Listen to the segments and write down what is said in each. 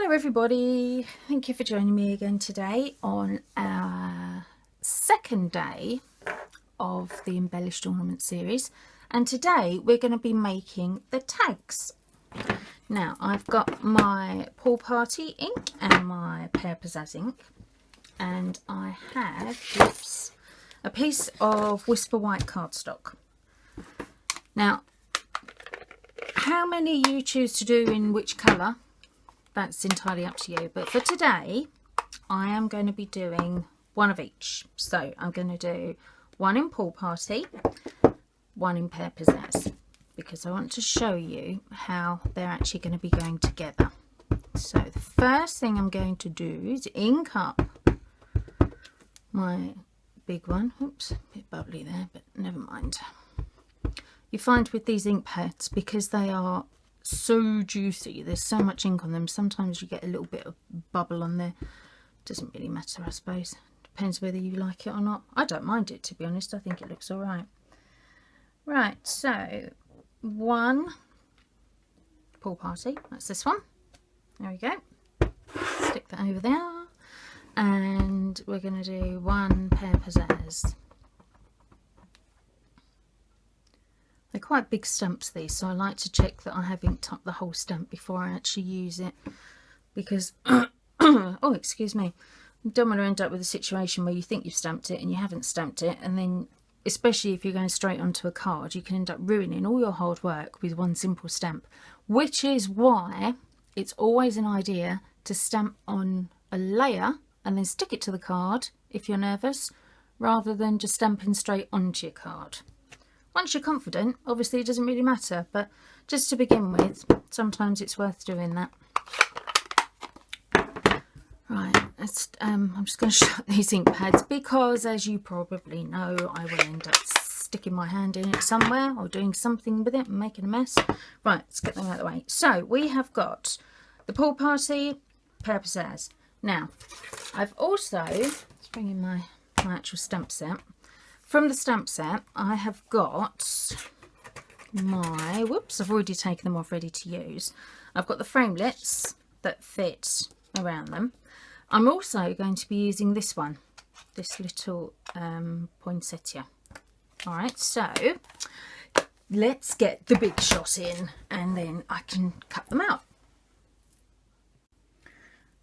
Hello everybody, thank you for joining me again today on our second day of the Embellished Ornament series, and today we're going to be making the tags. Now I've got my Pool Party ink and my Pear Pizzazz ink, and I have a piece of Whisper White cardstock. Now how many you choose to do in which colour, that's entirely up to you, but for today I am going to be doing one of each. So I'm going to do one in Pool Party, one in Pear Pizzazz, because I want to show you how they're actually going to be going together. So the first thing I'm going to do is ink up my big one. Oops, a bit bubbly there, but never mind. You find with these ink pads, because they are so juicy, there's so much ink on them, sometimes you get a little bit of bubble on there. Doesn't really matter, I suppose. Depends whether you like it or not. I don't mind it, to be honest. I think it looks all right. Right, so one Pool Party, that's this one. There we go. Stick that over there. And we're going to do one Pear Pizzazz. They're quite big stamps, these, so I like to check that I have inked up the whole stamp before I actually use it, because oh, excuse me, you don't want to end up with a situation where you think you've stamped it and you haven't stamped it, and then especially if you're going straight onto a card, you can end up ruining all your hard work with one simple stamp, which is why it's always an idea to stamp on a layer and then stick it to the card if you're nervous, rather than just stamping straight onto your card. Once you're confident, obviously it doesn't really matter, but just to begin with, sometimes it's worth doing that. Right, I'm just going to shut these ink pads, because as you probably know, I will end up sticking my hand in it somewhere or doing something with it and making a mess. Right, let's get them out of the way. So we have got the Pool Party, Pear Pizzazz. Now, I've also, let's bring in my actual stamp set. From the stamp set, I have got my, whoops, I've already taken them off ready to use. I've got the framelits that fit around them. I'm also going to be using this one, this little poinsettia. Alright, so let's get the big shot in and then I can cut them out.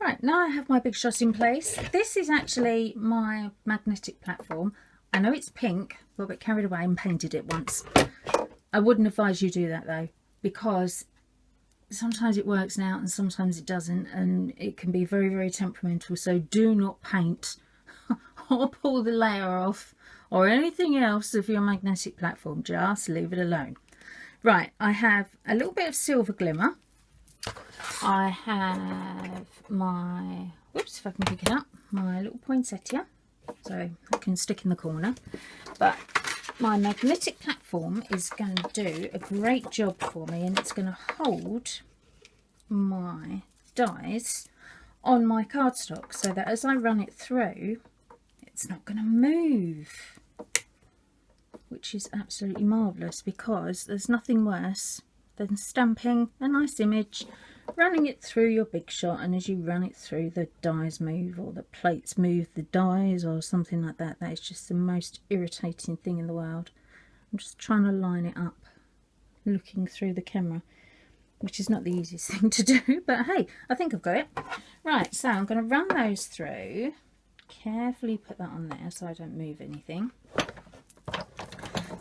Right, now I have my big shot in place. This is actually my magnetic platform. I know it's pink, got a bit carried away and painted it once. I wouldn't advise you do that though, because sometimes it works now and sometimes it doesn't, and it can be very, very temperamental. So do not paint or pull the layer off or anything else of your magnetic platform. Just leave it alone. Right, I have a little bit of silver glimmer. I have my, whoops, if I can pick it up, my little poinsettia. So I can stick in the corner, but my magnetic platform is going to do a great job for me, and it's going to hold my dies on my cardstock so that as I run it through, it's not going to move, which is absolutely marvellous, because there's nothing worse than stamping a nice image, running it through your big shot, and as you run it through, the dies move, or the plates move the dies, or something like that. That is just the most irritating thing in the world. I'm just trying to line it up, looking through the camera, which is not the easiest thing to do, but hey, I think I've got it. Right, so I'm going to run those through, carefully put that on there so I don't move anything.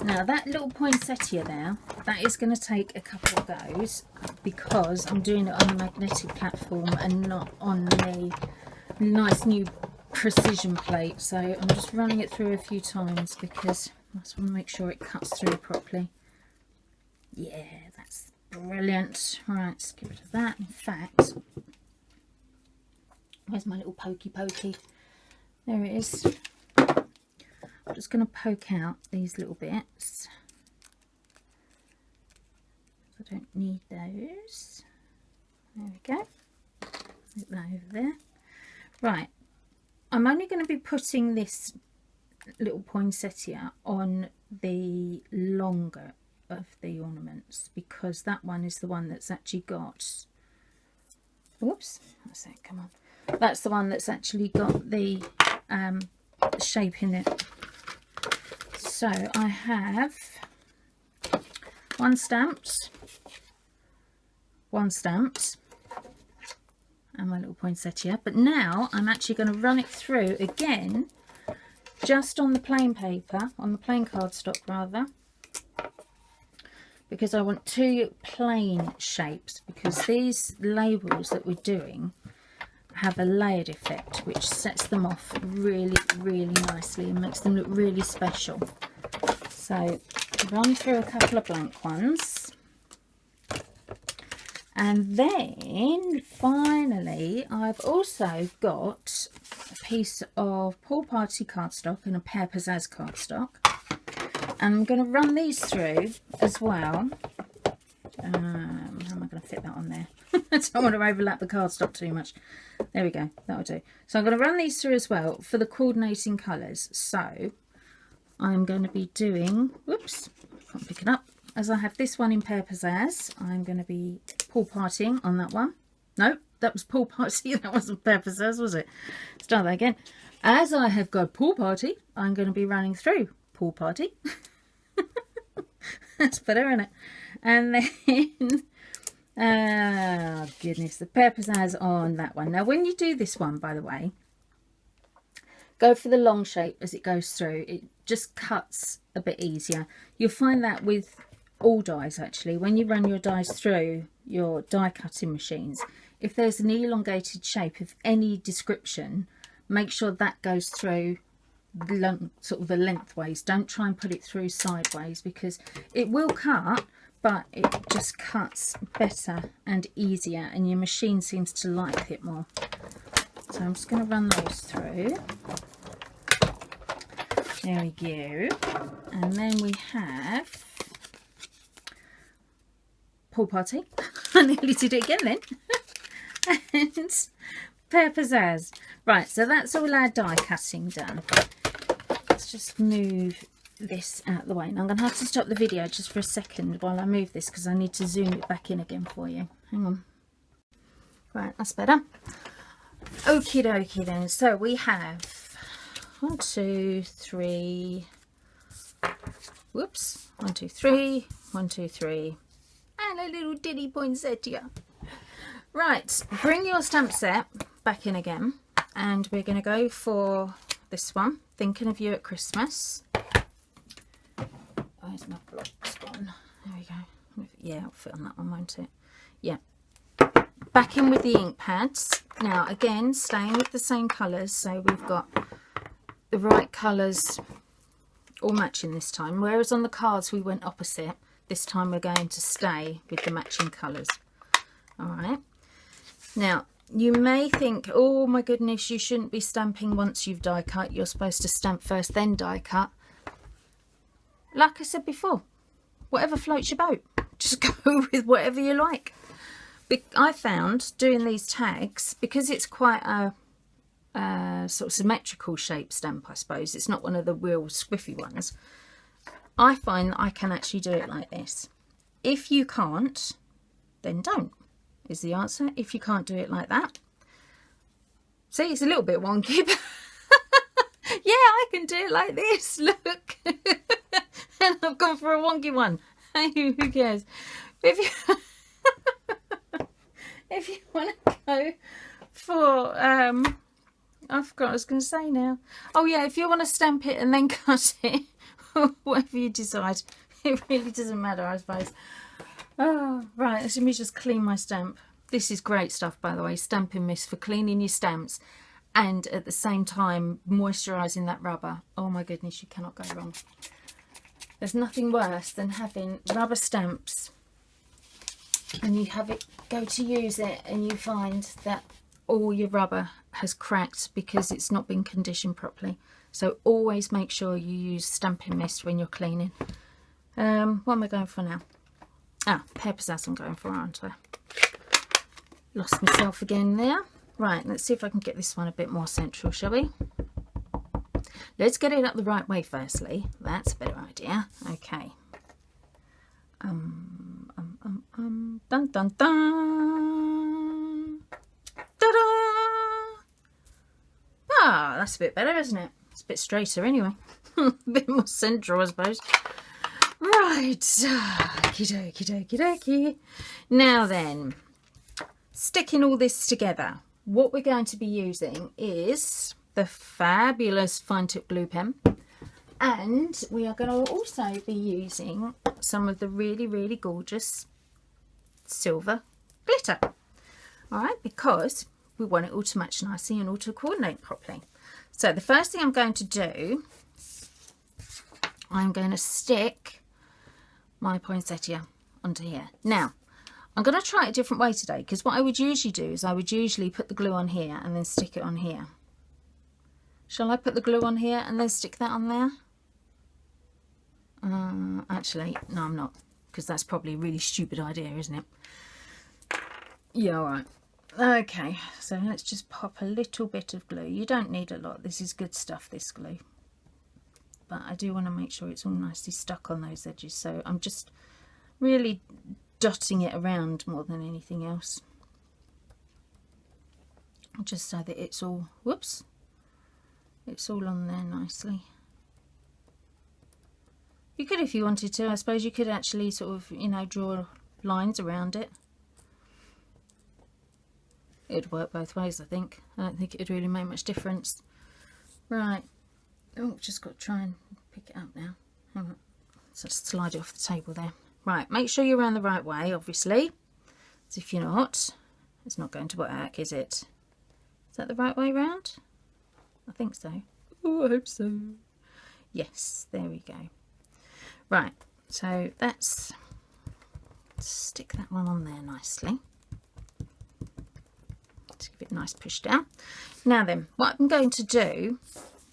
Now that little poinsettia there, that is going to take a couple of goes, because I'm doing it on the magnetic platform and not on the nice new precision plate. So I'm just running it through a few times, because I just want to make sure it cuts through properly. Yeah, that's brilliant. Right, let's get rid of that. In fact, where's my little pokey? There it is. I'm just going to poke out these little bits. I don't need those. There we go. Put that over there. Right, I'm only going to be putting this little poinsettia on the longer of the ornaments, because that one is the one that's actually got Whoops, that's it, come on. That's the one that's actually got the shape in it. So I have one stamped, and my little poinsettia. But now I'm actually going to run it through again, just on the plain paper, on the plain cardstock rather, because I want two plain shapes, because these labels that we're doing have a layered effect which sets them off really, really nicely and makes them look really special. So run through a couple of blank ones, and then finally I've also got a piece of Pool Party cardstock and a Pear Pizzazz cardstock. And I'm going to run these through as well. How am I going to fit that on there? I don't want to overlap the cardstock too much. There we go, that'll do. So I'm going to run these through as well for the coordinating colours. So I'm going to be doing, whoops, can't pick it up. As I have this one in Pear Pizzazz, I'm going to be Pool Partying on that one. No, that was Pool Party, that wasn't Pear Pizzazz, was it? Start that again. As I have got Pool Party, I'm going to be running through Pool Party. That's better, isn't it? And then oh goodness, the Pear Pizzazz on that one. Now when you do this one, by the way, go for the long shape as it goes through. It just cuts a bit easier. You'll find that with all dies actually, when you run your dies through your die cutting machines, if there's an elongated shape of any description, make sure that goes through sort of the lengthways. Don't try and put it through sideways, because it will cut, but it just cuts better and easier, and your machine seems to like it more. So I'm just going to run those through. There we go. And then we have Pool Party. I nearly did it again then. And Pear Pizzazz. Right, so that's all our die cutting done. Let's just move this out of the way. And I'm going to have to stop the video just for a second while I move this, because I need to zoom it back in again for you. Hang on. Right, that's better. Okie dokie then. So we have 1, 2, 3. Whoops. 1, 2, 3. 1, 2, 3. And a little ditty poinsettia. Right, bring your stamp set back in again, and we're going to go for this one, Thinking of You at Christmas. Where's my blocks gone? There we go. Yeah, it'll fit on that one, won't it? Yeah. Back in with the ink pads. Now again, staying with the same colours, so we've got the right colours all matching this time, whereas on the cards we went opposite. This time we're going to stay with the matching colours. Alright. Now, you may think, oh my goodness, you shouldn't be stamping once you've die cut. You're supposed to stamp first, then die cut. Like I said before, whatever floats your boat. Just go with whatever you like. I found doing these tags, because it's quite a sort of symmetrical shape stamp, I suppose. It's not one of the real squiffy ones. I find that I can actually do it like this. If you can't, then don't, is the answer. If you can't do it like that. See, it's a little bit wonky. Yeah, I can do it like this. Look. And I've gone for a wonky one. Hey, who cares? If you if you want to go for I forgot what I was going to say now. Oh yeah, if you want to stamp it and then cut it, whatever you decide, it really doesn't matter, I suppose. Oh, right, let me just clean my stamp. This is great stuff, by the way, Stampin' Mist for cleaning your stamps and at the same time moisturising that rubber. Oh my goodness, you cannot go wrong. There's nothing worse than having rubber stamps and you have it, go to use it, and you find that all your rubber has cracked because it's not been conditioned properly. So always make sure you use Stampin' Mist when you're cleaning. What am I going for now? Ah, Pear Pizzazz I'm going for, aren't I? Lost myself again there. Right, let's see if I can get this one a bit more central, shall we? Let's get it up the right way firstly. That's a better idea. Okay. Dun dun dun. that's a bit better, isn't it? It's a bit straighter anyway. A bit more central, I suppose. Right, okie dokie dokie dokie. Now then, sticking all this together, what we're going to be using is the fabulous fine tip glue pen, and we are going to also be using some of the really, really gorgeous silver glitter. All right, because we want it all to match nicely and all to coordinate properly. So the first thing I'm going to do, I'm going to stick my poinsettia onto here. Now, I'm going to try it a different way today, because what I would usually do is I would usually put the glue on here and then stick it on here. Shall I put the glue on here and then stick that on there? Actually, no, I'm not, because that's probably a really stupid idea, isn't it? Yeah, all right. Okay, so let's just pop a little bit of glue. You don't need a lot. This is good stuff, this glue. But I do want to make sure it's all nicely stuck on those edges. So I'm just really dotting it around more than anything else. Just so that it's all, whoops, it's all on there nicely. You could, if you wanted to, I suppose you could actually sort of, you know, draw lines around it. It'd work both ways, I think. I don't think it'd really make much difference. Right. Oh, just got to try and pick it up now. Hang on. So just slide it off the table there. Right, make sure you're around the right way, obviously. As if you're not, it's not going to work, is it? Is that the right way round? I think so. Oh, I hope so. Yes, there we go. Right, so let's stick that one on there nicely. To give it a nice push down. Now then, what I'm going to do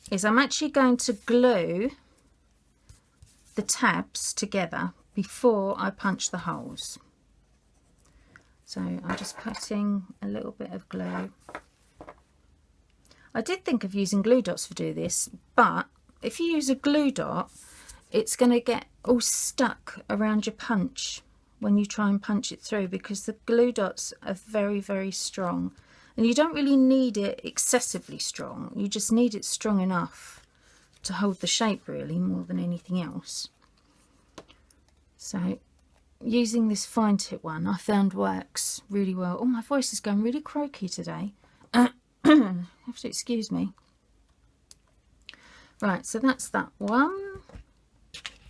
is I'm actually going to glue the tabs together before I punch the holes. So I'm just putting a little bit of glue. I did think of using glue dots to do this, but if you use a glue dot, it's going to get all stuck around your punch when you try and punch it through, because the glue dots are very, very strong. And you don't really need it excessively strong. You just need it strong enough to hold the shape, really, more than anything else. So using this fine tip one, I found works really well. Oh, my voice is going really croaky today. You have to excuse me. Right, so that's that one.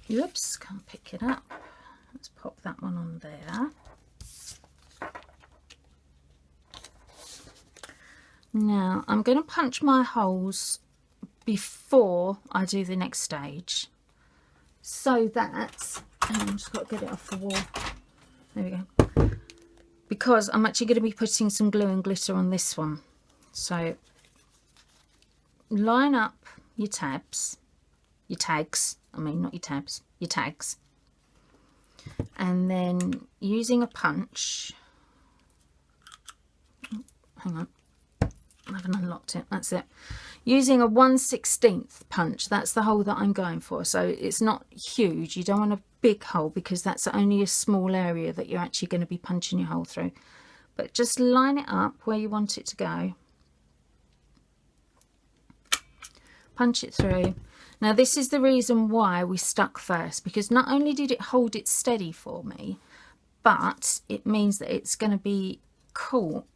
Oops, can't pick it up. Let's pop that one on there. Now I'm going to punch my holes before I do the next stage, so that, I've just got to get it off the wall, there we go, because I'm actually going to be putting some glue and glitter on this one. So line up your tabs, your tags, I mean not your tabs, your tags, and then using a punch, hang on, I haven't unlocked it, that's it. Using a 1/16 punch, that's the hole that I'm going for. So it's not huge, you don't want a big hole, because that's only a small area that you're actually going to be punching your hole through. But just line it up where you want it to go. Punch it through. Now this is the reason why we stuck first, because not only did it hold it steady for me, but it means that it's going to be caught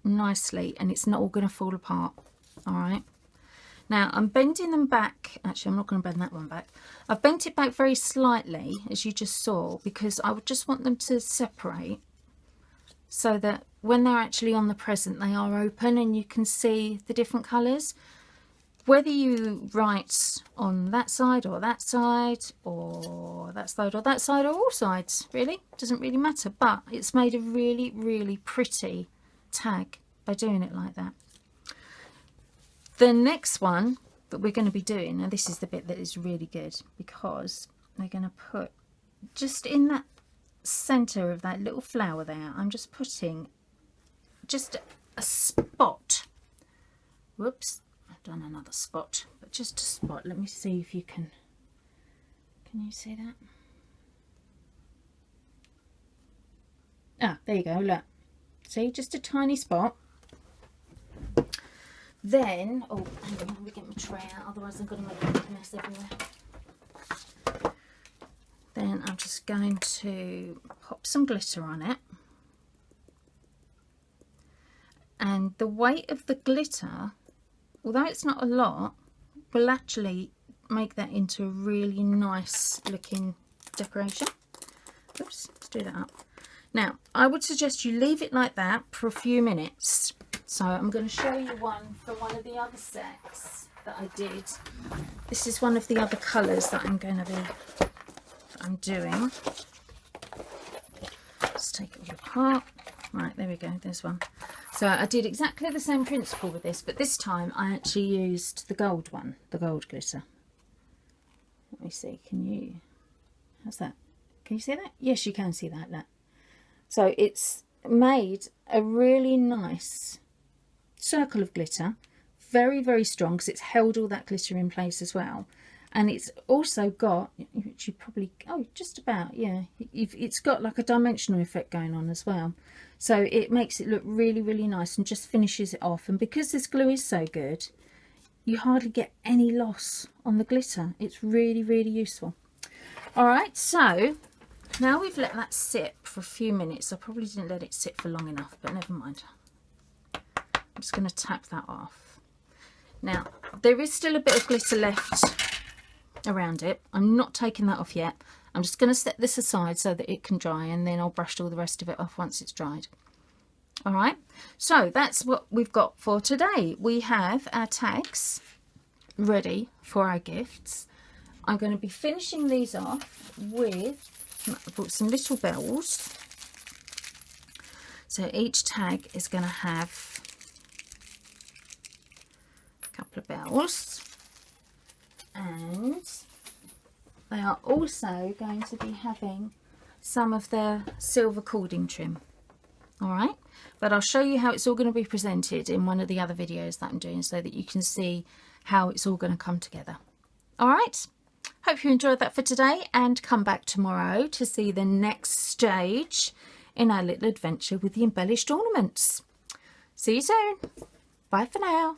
nicely and it's not all going to fall apart. All right, now I'm bending them back. Actually, I'm not going to bend that one back. I've bent it back very slightly, as you just saw, because I would just want them to separate so that when they're actually on the present, they are open and you can see the different colours. Whether you write on that side or that side or that side or that side or all sides, really doesn't really matter, but it's made a really, really pretty tag by doing it like that. The next one that we're going to be doing, and this is the bit that is really good, because they're going to put just in that center of that little flower there, I'm just putting just a spot. Whoops, I've done another spot, but just a spot. Let me see if you can you see that? Ah, there you go, look. See, just a tiny spot. Then, oh, hang on, let me get my tray out, otherwise I'm going to make a big mess everywhere. Then I'm just going to pop some glitter on it. And the weight of the glitter, although it's not a lot, will actually make that into a really nice looking decoration. Oops, let's do that up. Now, I would suggest you leave it like that for a few minutes. So I'm going to show you one for one of the other sets that I did. This is one of the other colours that I'm doing. Let's take it all apart. Right, there we go, there's one. So I did exactly the same principle with this, but this time I actually used the gold one, the gold glitter. Let me see, how's that? Can you see that? Yes, you can see that. So it's made a really nice circle of glitter, very, very strong, because it's held all that glitter in place as well. And it's also got, which you probably, oh, just about, yeah, it's got like a dimensional effect going on as well. So it makes it look really, really nice and just finishes it off. And because this glue is so good, you hardly get any loss on the glitter. It's really, really useful. All right, so now we've let that sit for a few minutes. I probably didn't let it sit for long enough, but never mind. I'm just going to tap that off. Now, there is still a bit of glitter left around it. I'm not taking that off yet. I'm just going to set this aside so that it can dry, and then I'll brush all the rest of it off once it's dried. All right, so that's what we've got for today. We have our tags ready for our gifts. I'm going to be finishing these off with, I brought some little bells. So each tag is going to have a couple of bells. And they are also going to be having some of their silver cording trim. All right, but I'll show you how it's all going to be presented in one of the other videos that I'm doing, so that you can see how it's all going to come together. All right, hope you enjoyed that for today, and come back tomorrow to see the next stage in our little adventure with the embellished ornaments. See you soon. Bye for now.